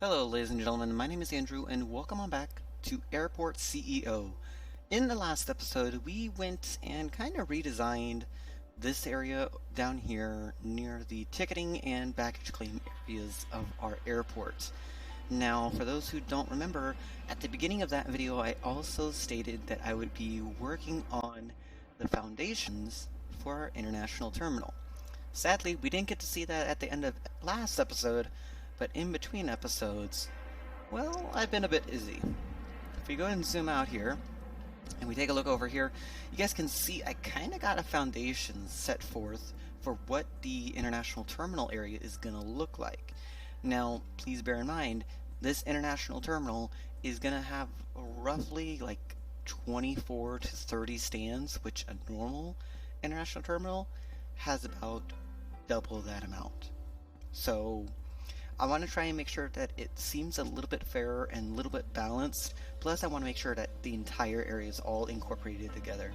Hello, ladies and gentlemen. My name is Andrew, and welcome on back to Airport CEO. In the last episode, we went and kind of redesigned this area down here near the ticketing and baggage claim areas of our airport. Now, for those who don't remember, at the beginning of that video, I also stated that I would be working on the foundations for our international terminal. Sadly, we didn't get to see that at the end of last episode, but in between episodes, well, I've been a bit busy. If we go ahead and zoom out here, and we take a look over here, you guys can see I kind of got a foundation set forth for what the international terminal area is going to look like. Now, please bear in mind, this international terminal is going to have roughly like 24 to 30 stands, which a normal international terminal has about double that amount. So I want to try and make sure that it seems a little bit fairer and a little bit balanced. Plus, I want to make sure that the entire area is all incorporated together.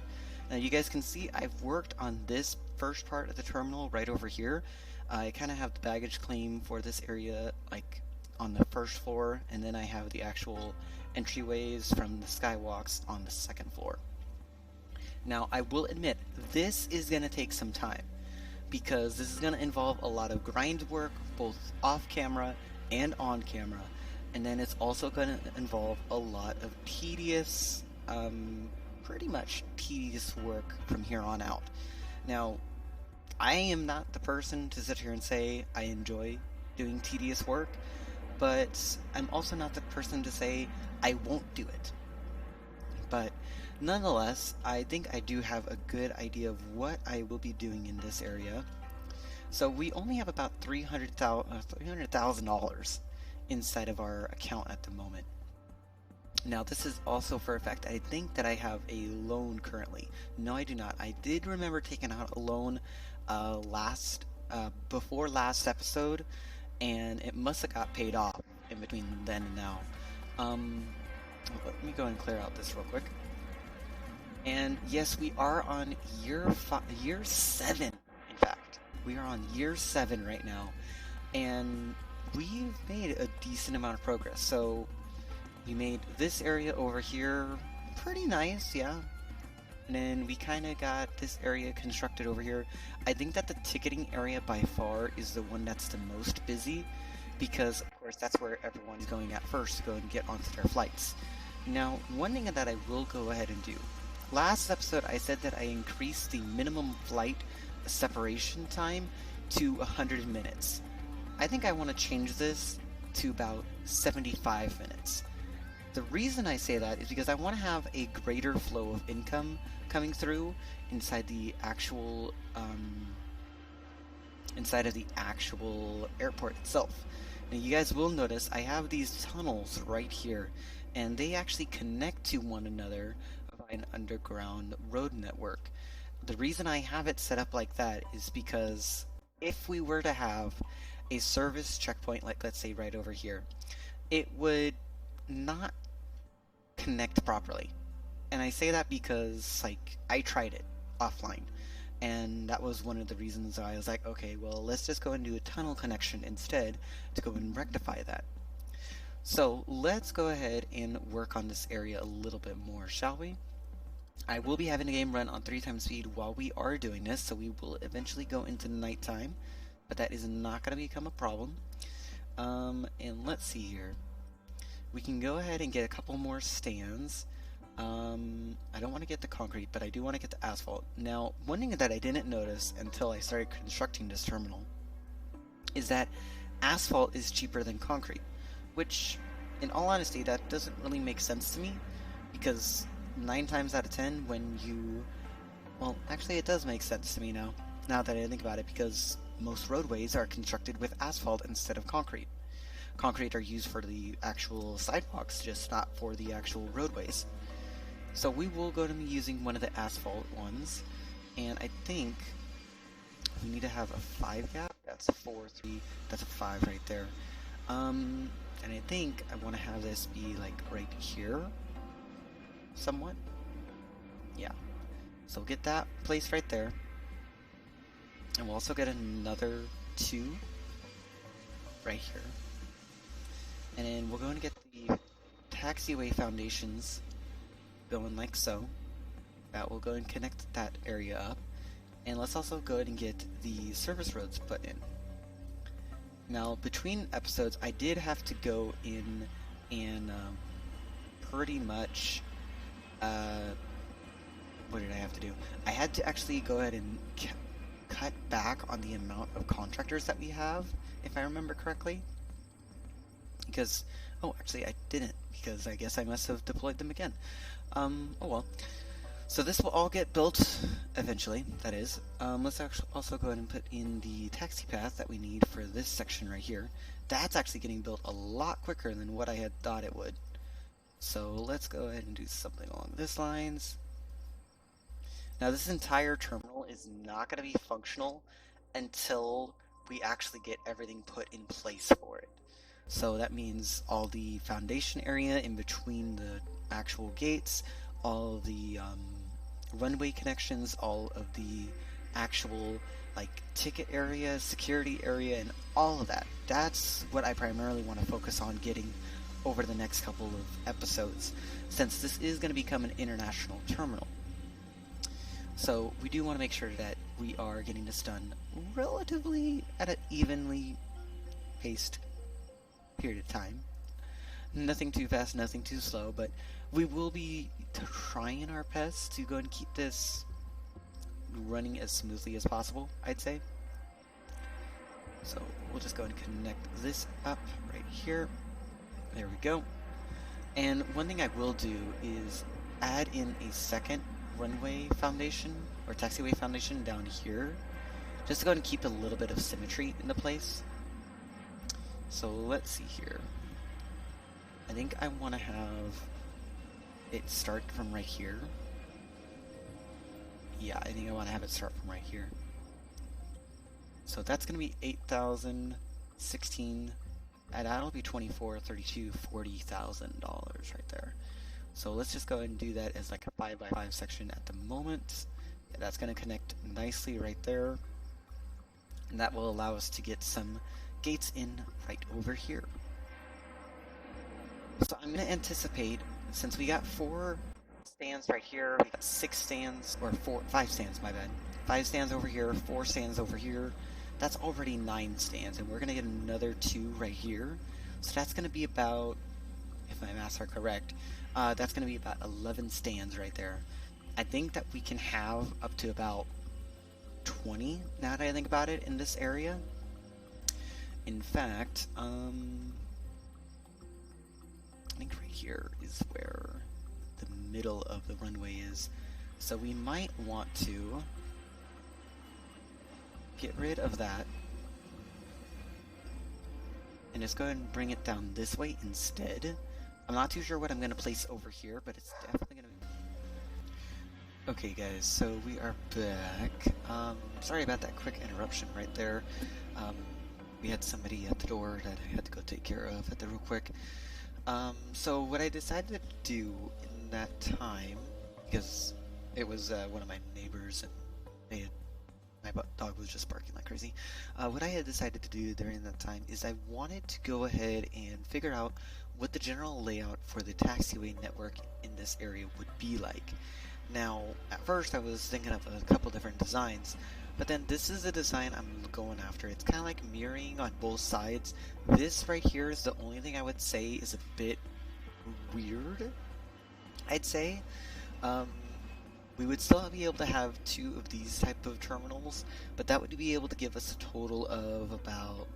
Now, you guys can see I've worked on this first part of the terminal right over here. I kind of have the baggage claim for this area like on the first floor, and then I have the actual entryways from the skywalks on the second floor. Now, I will admit, this is going to take some time, because this is going to involve a lot of grind work, both off camera and on camera, and then it's also going to involve a lot of tedious, pretty much tedious work from here on out. Now, I am not the person to sit here and say I enjoy doing tedious work, but I'm also not the person to say I won't do it. But nonetheless, I think I do have a good idea of what I will be doing in this area. So we only have about $300,000 inside of our account at the moment. Now, this is also for a fact. I think that I have a loan currently. No, I do not. I did remember taking out a loan before last episode, and it must have got paid off in between then and now. Let me go and clear out this real quick. And yes, we are on year 7. In fact, we are on year 7 right now, and we've made a decent amount of progress. So we made this area over here pretty nice, yeah. And then we kind of got this area constructed over here. I think that the ticketing area by far is the one that's the most busy, because of course that's where everyone's going at first to go and get onto their flights. Now, one thing that I will go ahead and do. Last episode I said that I increased the minimum flight separation time to 100 minutes. I think I want to change this to about 75 minutes. The reason I say that is because I want to have a greater flow of income coming through inside the actual airport itself. Now, you guys will notice I have these tunnels right here, and they actually connect to one another by an underground road network. The reason I have it set up like that is because if we were to have a service checkpoint, like let's say right over here, it would not connect properly. And I say that because like I tried it offline, and that was one of the reasons I was like, okay, well, let's just go and do a tunnel connection instead to go and rectify that. So let's go ahead and work on this area a little bit more, shall we? I will be having the game run on 3x speed while we are doing this, so we will eventually go into nighttime, but that is not going to become a problem. And let's see here. We can go ahead and get a couple more stands. I don't want to get the concrete, but I do want to get the asphalt. Now, one thing that I didn't notice until I started constructing this terminal is that asphalt is cheaper than concrete, which, in all honesty, that doesn't really make sense to me, because 9 times out of 10 when you... Well, actually it does make sense to me now that I think about it, because most roadways are constructed with asphalt instead of concrete. Concrete are used for the actual sidewalks, just not for the actual roadways. So we will go to be using one of the asphalt ones, and I think we need to have a 5 gap. That's a 4, 3, that's a 5 right there. And I think I want to have this be like right here, somewhat. Yeah. So we'll get that placed right there. And we'll also get another 2 right here. And then we're going to get the taxiway foundations going like so. That will go and connect that area up. And let's also go ahead and get the service roads put in. Now, between episodes, I did have to go in and pretty much, what did I have to do? I had to actually go ahead and cut back on the amount of contractors that we have, if I remember correctly. Because, oh, actually I didn't, because I guess I must have deployed them again. Oh well. So this will all get built eventually, that is. Let's actually also go ahead and put in the taxi path that we need for this section right here. That's actually getting built a lot quicker than what I had thought it would. So let's go ahead and do something along this lines. Now this entire terminal is not going to be functional until we actually get everything put in place for it. So that means all the foundation area in between the actual gates, all the runway connections, all of the actual like ticket area, security area, and all of that. That's what I primarily want to focus on getting over the next couple of episodes, since this is going to become an international terminal. So we do want to make sure that we are getting this done relatively at an evenly paced period of time. Nothing too fast, nothing too slow, but we will be trying our best to go and keep this running as smoothly as possible, I'd say. So we'll just go and connect this up right here. There we go. And one thing I will do is add in a second runway foundation or taxiway foundation down here, just to go and keep a little bit of symmetry in the place. So let's see here. I think I want to have it start from right here. Yeah, I think I want to have it start from right here. So that's going to be 8,000, 16, and that'll be 24, 32, $40,000 right there. So let's just go ahead and do that as like a 5x5 section at the moment. Yeah, that's going to connect nicely right there. And that will allow us to get some gates in right over here. So I'm going to anticipate, since we got 4 stands right here, we got 6 stands, or 5 stands, my bad. 5 stands over here, 4 stands over here. That's already 9 stands, and we're going to get another 2 right here. So that's going to be about, if my maths are correct, that's going to be about 11 stands right there. I think that we can have up to about 20, now that I think about it, in this area. In fact, I think right here is where the middle of the runway is. So we might want to get rid of that and just go ahead and bring it down this way instead. I'm not too sure what I'm going to place over here, but it's definitely going to be... Okay guys, so we are back. Sorry about that quick interruption right there. We had somebody at the door that I had to go take care of at the real quick. So what I decided to do in that time, because it was one of my neighbors and they had, my dog was just barking like crazy. What I had decided to do during that time is I wanted to go ahead and figure out what the general layout for the taxiway network in this area would be like. Now, at first I was thinking of a couple different designs, but then this is the design I'm going after. It's kind of like mirroring on both sides. This right here is the only thing I would say is a bit weird, I'd say. We would still be able to have 2 of these type of terminals, but that would be able to give us a total of about,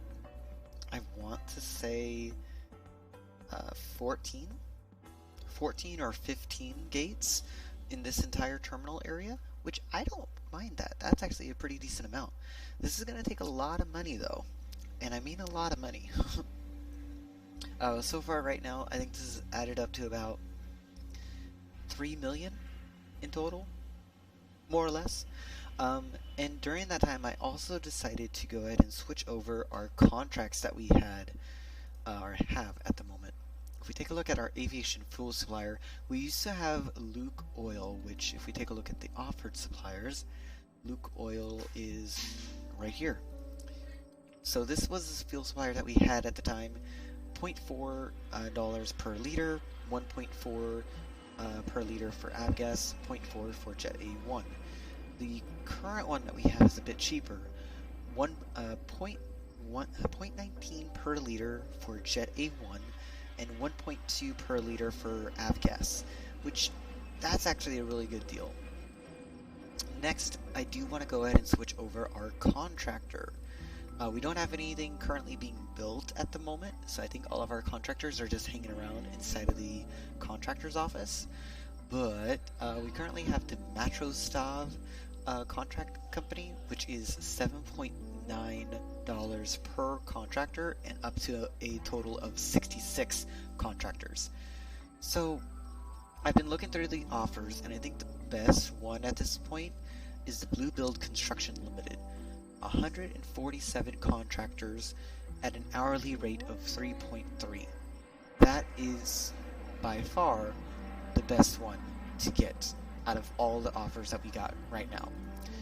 I want to say, 14 or 15 gates in this entire terminal area, which I don't mind that. That's actually a pretty decent amount. This is going to take a lot of money though, and I mean a lot of money. So far right now, I think this is added up to about 3 million in total, more or less. And during that time, I also decided to go ahead and switch over our contracts that we had, or have at the moment. If we take a look at our aviation fuel supplier, we used to have Luke Oil, which if we take a look at the offered suppliers, Luke Oil is right here. So this was the fuel supplier that we had at the time, 0.4 dollars per liter, 1.4 per liter for avgas, 0.4 for Jet A1. The current one that we have is a bit cheaper, 0.19 per liter for Jet A1 and 1.2 per liter for avgas, which that's actually a really good deal. Next, I do want to go ahead and switch over our contractor. We don't have anything currently being built at the moment, so I think all of our contractors are just hanging around inside of the contractor's office. But we currently have the Matrostav contract company, which is $7.9 per contractor and up to a total of 66 contractors. So I've been looking through the offers, and I think the best one at this point is the Blue Build Construction Limited. 147 contractors at an hourly rate of 3.3. That is by far the best one to get out of all the offers that we got right now.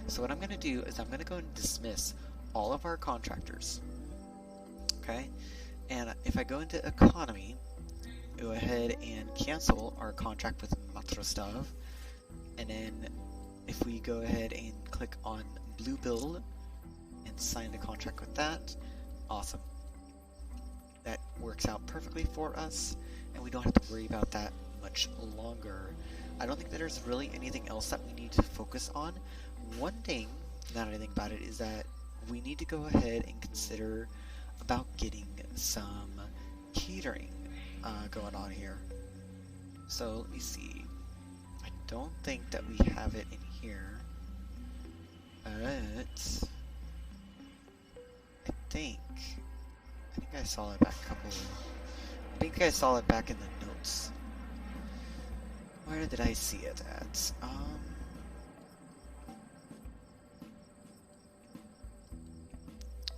So what I'm going to do is I'm going to go and dismiss all of our contractors. Okay? And if I go into economy, go ahead and cancel our contract with Matrostav. And then if we go ahead and click on Blue Build and sign the contract with that, awesome. That works out perfectly for us, and we don't have to worry about that much longer. I don't think that there's really anything else that we need to focus on. One thing, now that I think about it, is that we need to go ahead and consider about getting some catering going on here. So let me see. I don't think that we have it in here, but I think I saw it back I think I saw it back in the notes. Where did I see it at?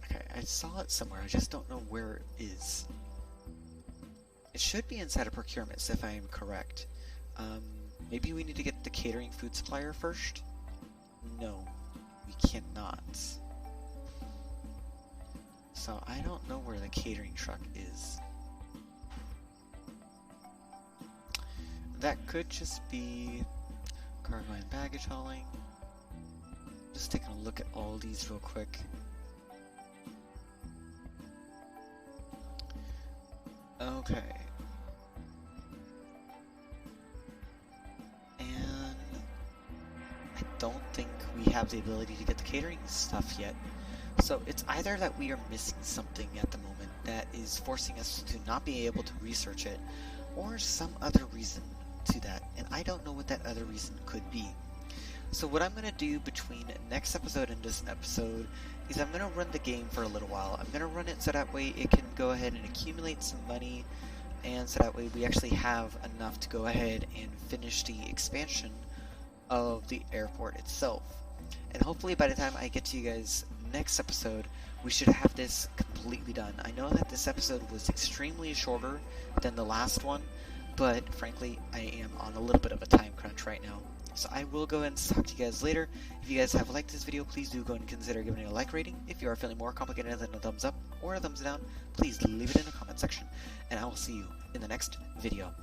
Okay, I saw it somewhere. I just don't know where it is. It should be inside of procurements, if I am correct. Maybe we need to get the catering food supplier first? No, we cannot. So I don't know where the catering truck is. That could just be cargo and baggage hauling. Just taking a look at all these real quick. Okay. And I don't think we have the ability to get the catering stuff yet. So it's either that we are missing something at the moment that is forcing us to not be able to research it, or some other reason to that, and I don't know what that other reason could be. So what I'm going to do between next episode and this episode is I'm going to run the game for a little while. I'm going to run it so that way it can go ahead and accumulate some money, and so that way we actually have enough to go ahead and finish the expansion of the airport itself. And hopefully by the time I get to you guys next episode, we should have this completely done. I know that this episode was extremely shorter than the last one, but frankly, I am on a little bit of a time crunch right now. So I will go ahead and talk to you guys later. If you guys have liked this video, please do go and consider giving it a like rating. If you are feeling more complicated than a thumbs up or a thumbs down, please leave it in the comment section. And I will see you in the next video.